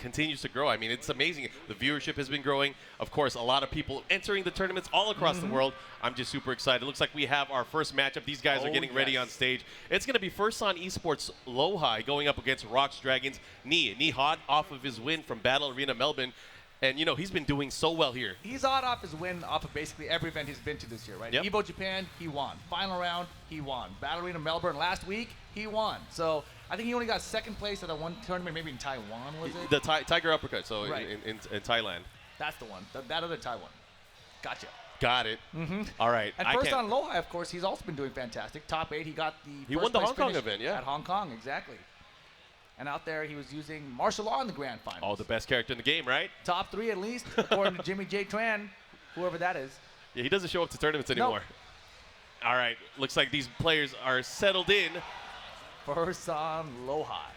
continues to grow. I mean, it's amazing. The viewership has been growing. Of course, a lot of people entering the tournaments all across the world. I'm just super excited. It looks like we have our first matchup. These guys are getting ready on stage. It's going to be Fursan eSports LowHigh going up against ROX Dragons. Knee hot off of his win from Battle Arena Melbourne. And, you know, he's been doing so well here. He's hot off his win off of basically every event he's been to this year, right? Yep. Evo Japan, he won. Final round, he won. Battle Arena Melbourne last week, he won. So I think he only got second place at a one tournament, maybe in Taiwan, was it? The Tiger Uppercut, so Right. in Thailand. That's the one. That other Taiwan. Gotcha. Got it. All right. And first on LowHigh, of course, he's also been doing fantastic. Top 8, he got the He won the first Hong place Kong finish event, yeah. At Hong Kong, exactly. And out there, he was using martial law in the grand finals. Oh, the best character in the game, right? Top 3 at least, according to Jimmy J. Tran, whoever that is. Yeah, he doesn't show up to tournaments anymore. All right. Looks like these players are settled in. Fursan LowHigh.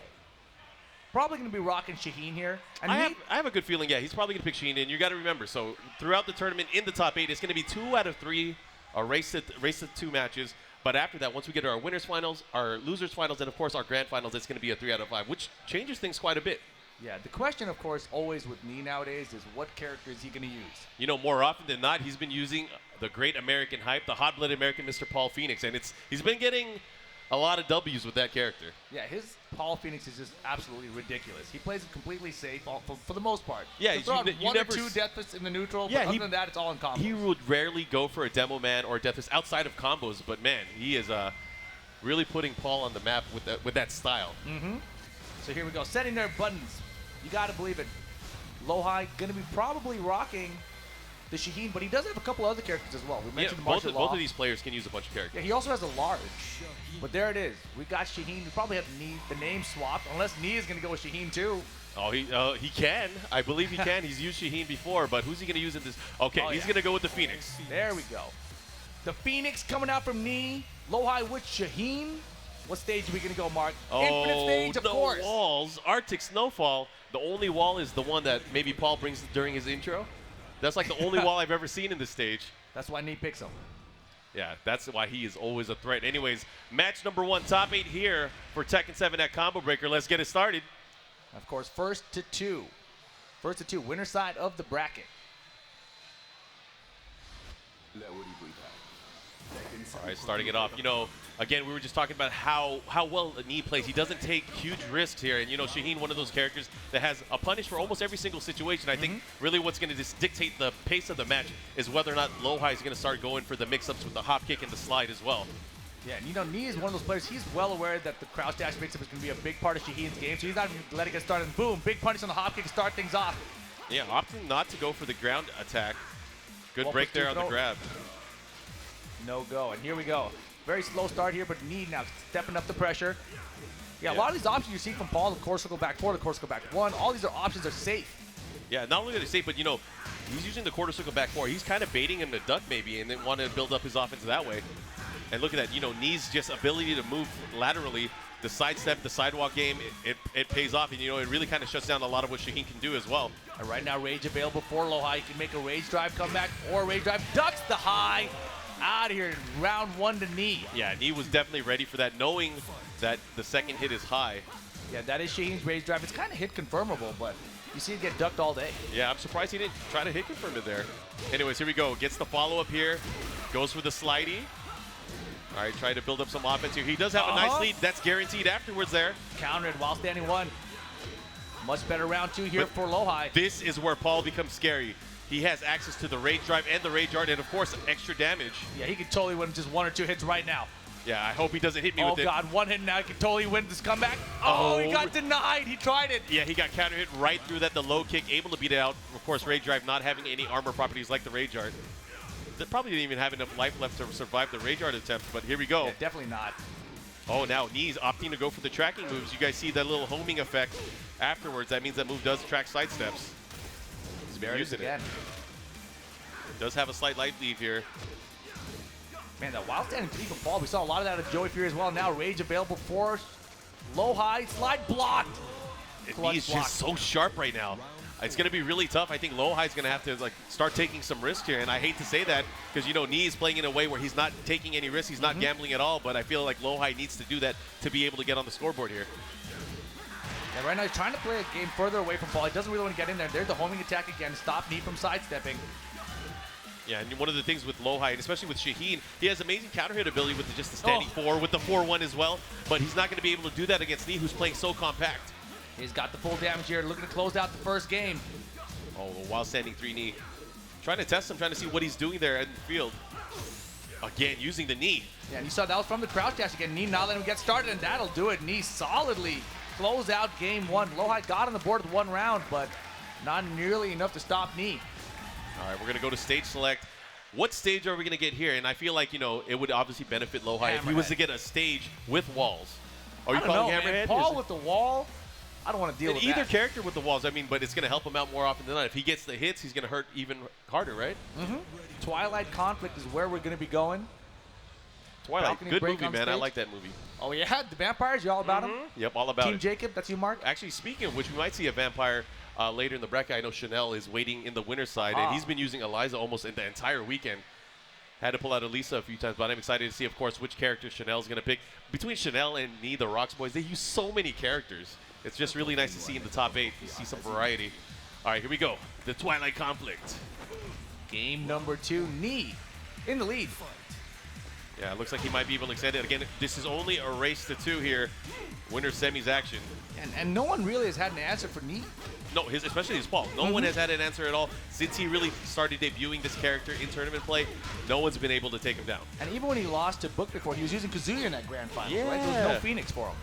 Probably going to be rocking Shaheen here. And I have a good feeling, yeah, he's probably going to pick Sheen. And you got to remember, so throughout the tournament in the top 8, it's going to be 2 out of 3 race to 2 matches. But after that, once we get to our winners finals, our losers finals, and of course our grand finals, it's going to be a 3 out of 5, which changes things quite a bit. Yeah, the question, of course, always with me nowadays is what character is he going to use? You know, more often than not, he's been using the great American hype, the hot-blooded American Mr. Paul Phoenix, and he's been getting a lot of W's with that character. Yeah, his Paul Phoenix is just absolutely ridiculous. He plays it completely safe for the most part. Yeah, He'll throw out you one never or 2 death fists in the neutral, Yeah, but other than that, it's all in combos. He would rarely go for a demo man or a death fist outside of combos, but man, he is really putting Paul on the map with that style. So here we go, setting their buttons. You got to believe it. LowHigh going to be probably rocking the Shaheen, but he does have a couple other characters as well. We mentioned the martial law. Both of these players can use a bunch of characters. Yeah, he also has a large. But there it is. We got Shaheen. We probably have the name swapped, unless Nee is going to go with Shaheen too. Oh, he can. I believe he can. He's used Shaheen before, but who's he going to use in this? Okay, he's going to go with the Phoenix. There we go. The Phoenix coming out from Nee. LowHigh with Shaheen. What stage are we going to go, Mark? Infinite stage, of course. Walls. Arctic Snowfall. The only wall is the one that maybe Paul brings during his intro. That's like the only wall I've ever seen in this stage. That's why Nee picks him. Yeah, that's why he is always a threat. Anyways, match number 1, top 8 here for Tekken 7 at Combo Breaker. Let's get it started. Of course, first to 2. First to 2, winner side of the bracket. All right, starting it off. You know, again, we were just talking about how well Nee plays. He doesn't take huge risks here. And, you know, Shaheen, one of those characters that has a punish for almost every single situation. I think really what's going to dictate the pace of the match is whether or not LowHigh is going to start going for the mix-ups with the hop kick and the slide as well. Yeah, and you know, Nee is one of those players, he's well aware that the crouch dash mix-up is going to be a big part of Shaheen's game, so he's not even letting it start, and boom, big punish on the hop kick to start things off. Yeah, opting not to go for the ground attack. Good break there on the grab. No go, and here we go. Very slow start here, but Nee now stepping up the pressure. Yeah, a lot of these options you see from Paul, the course will go back 4, the course will go back 1, all these options are safe. Yeah, not only are they safe, but, you know, he's using the quarter circle back 4. He's kind of baiting him to duck maybe and then want to build up his offense that way. And look at that, you know, Nee's just ability to move laterally, the sidestep, the sidewalk game, it pays off. And, you know, it really kind of shuts down a lot of what Shaheen can do as well. And right now, Rage available for LowHigh. You can make a Rage Drive comeback or Rage Drive ducks the high. Out of here, round 1 to Nee. Yeah, Nee was definitely ready for that, knowing that the second hit is high. Yeah, that is Shaheen's Rage Drive. It's kind of hit confirmable, but you see it get ducked all day. Yeah, I'm surprised he didn't try to hit confirm it there. Anyways, here we go. Gets the follow-up here. Goes for the slidey. All right, trying to build up some offense here. He does have a nice lead. That's guaranteed afterwards there. Countered while standing 1. Much better round 2 here for LowHigh. This is where Paul becomes scary. He has access to the Rage Drive and the Rage Art, and of course, extra damage. Yeah, he could totally win just 1 or 2 hits right now. Yeah, I hope he doesn't hit me with it. Oh, God, 1 hit now. He could totally win this comeback. Oh, he got denied. He tried it. Yeah, he got counter hit right through that, the low kick, able to beat it out. Of course, Rage Drive not having any armor properties like the Rage Art. They probably didn't even have enough life left to survive the Rage Art attempt, but here we go. Yeah, definitely not. Oh, now Knee's opting to go for the tracking moves. You guys see that little homing effect afterwards. That means that move does track side steps. He's been using it. Does have a slight life lead here. Man, that wild standing three from Paul. We saw a lot of that of Joey Fury as well. Now Rage available for LowHigh. Slide blocked. He's just so sharp right now. It's going to be really tough. I think LowHigh's going to have to start taking some risks here, and I hate to say that because, you know, Nee is playing in a way where he's not taking any risks. He's not gambling at all, but I feel like LowHigh needs to do that to be able to get on the scoreboard here. Yeah, right now he's trying to play a game further away from Paul. He doesn't really want to get in there. There's the homing attack again. Stop Knee from sidestepping. Yeah, and one of the things with LowHigh, and especially with Shaheen, he has amazing counter hit ability with just the standing 4, with the 4-1 as well, but he's not going to be able to do that against Knee, who's playing so compact. He's got the full damage here, looking to close out the first game. Oh, while standing 3 Knee. Trying to test him, trying to see what he's doing there in the field. Again, using the knee. Yeah, and you saw that was from the crouch dash again. Knee not letting him get started, and that'll do it. Knee solidly close out game 1. LowHigh got on the board with 1 round, but not nearly enough to stop Knee. All right, we're going to go to stage select. What stage are we going to get here? And I feel like, you know, it would obviously benefit LowHigh if he was to get a stage with walls. Are you calling Hammerhead? Man. Paul with the wall, I don't want to deal with either that. character with the walls, I mean, but it's going to help him out more often than not. If he gets the hits, he's going to hurt even harder, right? Mm-hmm. Twilight Conflict is where we're going to be going. Twilight, Balcony good break movie, on man. I stage. like that movie. Oh, yeah, the vampires, you all about them? Yep, all about Team it. Jacob, that's you, Mark? Actually, speaking of which, we might see a vampire later in the bracket. I know Chanel is waiting in the winner's side, and he's been using Eliza almost in the entire weekend. Had to pull out Elisa a few times, but I'm excited to see, of course, which character Chanel's going to pick. Between Chanel and Knee, the ROX boys, they use so many characters. It's just really nice to see in the top 8. You see some variety. All right, here we go. The Twilight Conflict. Game number 2, Knee in the lead. Yeah, it looks like he might be able to extend it. Again, this is only a race to 2 here. Winner semis action. And no one really has had an answer for Knee. No, especially his Paul. No one has had an answer at all since he really started debuting this character in tournament play. No one's been able to take him down. And even when he lost to Book before, he was using Kazuya in that grand final, right? There was no Phoenix for him.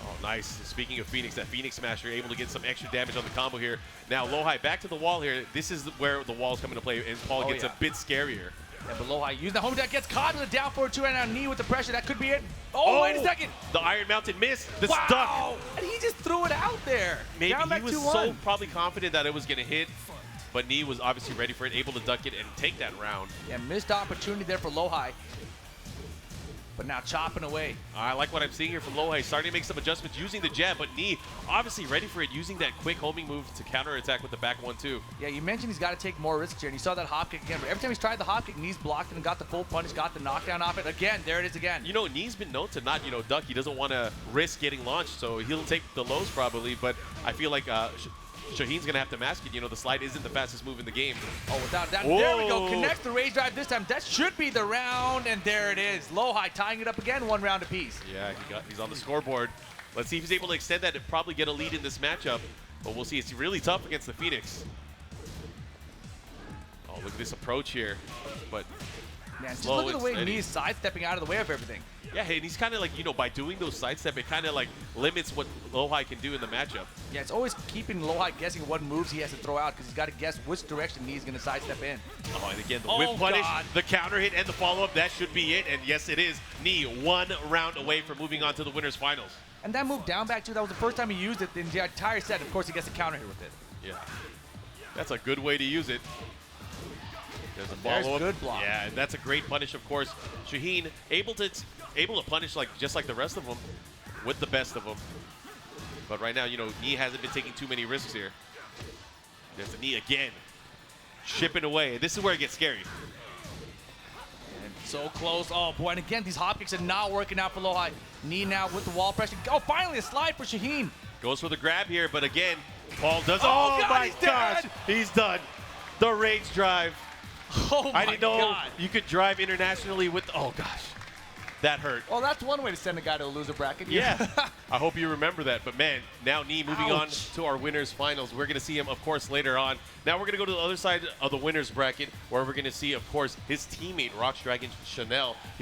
Oh, nice. Speaking of Phoenix, that Phoenix Smasher able to get some extra damage on the combo here. Now, LowHigh back to the wall here. This is where the wall's coming to play, and Paul gets a bit scarier. Yeah, but LowHigh using the home attack, gets caught with a down forward 2 right now. Knee with the pressure. That could be it. Oh, wait a second. The Iron Mountain miss. The wow. stuck. And he just threw it out there. Maybe down he back was 2-1. so probably confident that it was going to hit, but Knee was obviously ready for it, able to duck it and take that round. Yeah, missed opportunity there for LowHigh. But now chopping away. I like what I'm seeing here from LowHigh, starting to make some adjustments using the jab, but Knee obviously ready for it, using that quick homing move to counter attack with the back 1-2. Yeah, you mentioned he's got to take more risks here, and you saw that hop kick again. But every time he's tried the hop kick, Knee's blocked it and got the full punish, got the knockdown off it. Again, there it is again. You know, Knee's been known to not, duck. He doesn't want to risk getting launched, so he'll take the lows probably, but I feel like Shaheen's going to have to mask it. The slide isn't the fastest move in the game. Oh, without that, Whoa. There we go. Connects the rage drive this time. That should be the round, and there it is. LowHigh tying it up again, 1 round apiece. Yeah, he's on the scoreboard. Let's see if he's able to extend that and probably get a lead in this matchup, but we'll see. It's really tough against the Phoenix. Oh, look at this approach here, but Man, just look at the way Knee's sidestepping out of the way of everything. Yeah, and he's kind of like, by doing those sidestep, it kind of like limits what LowHigh can do in the matchup. Yeah, it's always keeping LowHigh guessing what moves he has to throw out because he's got to guess which direction Knee's going to sidestep in. Oh, and again, the whip punish, the counter hit, and the follow-up, that should be it. And yes, it is. Knee 1 round away from moving on to the winner's finals. And that move down back, too, that was the first time he used it in the entire set. Of course, he gets a counter hit with it. Yeah. That's a good way to use it. There's a follow-up. Good block. Yeah, and that's a great punish, of course. Shaheen able to punish just like the rest of them with the best of them. But right now, Knee hasn't been taking too many risks here. There's the Knee again. Shipping away. This is where it gets scary. And so close. Oh, boy. And again, these hop kicks are not working out for LowHigh. Knee now with the wall pressure. Oh, finally a slide for Shaheen. Goes for the grab here, but again, Paul does. Oh, God, my he's gosh. dead. He's done. The rage drive. Oh, my I didn't know God. you could drive internationally with. Oh, gosh. That hurt. Well, that's one way to send a guy to a loser bracket. Yeah. I hope you remember that. But, man, now Knee moving on Ouch. to our winners finals. We're going to see him, of course, later on. Now we're going to go to the other side of the winners bracket where we're going to see, of course, his teammate, ROX Dragon Chanel.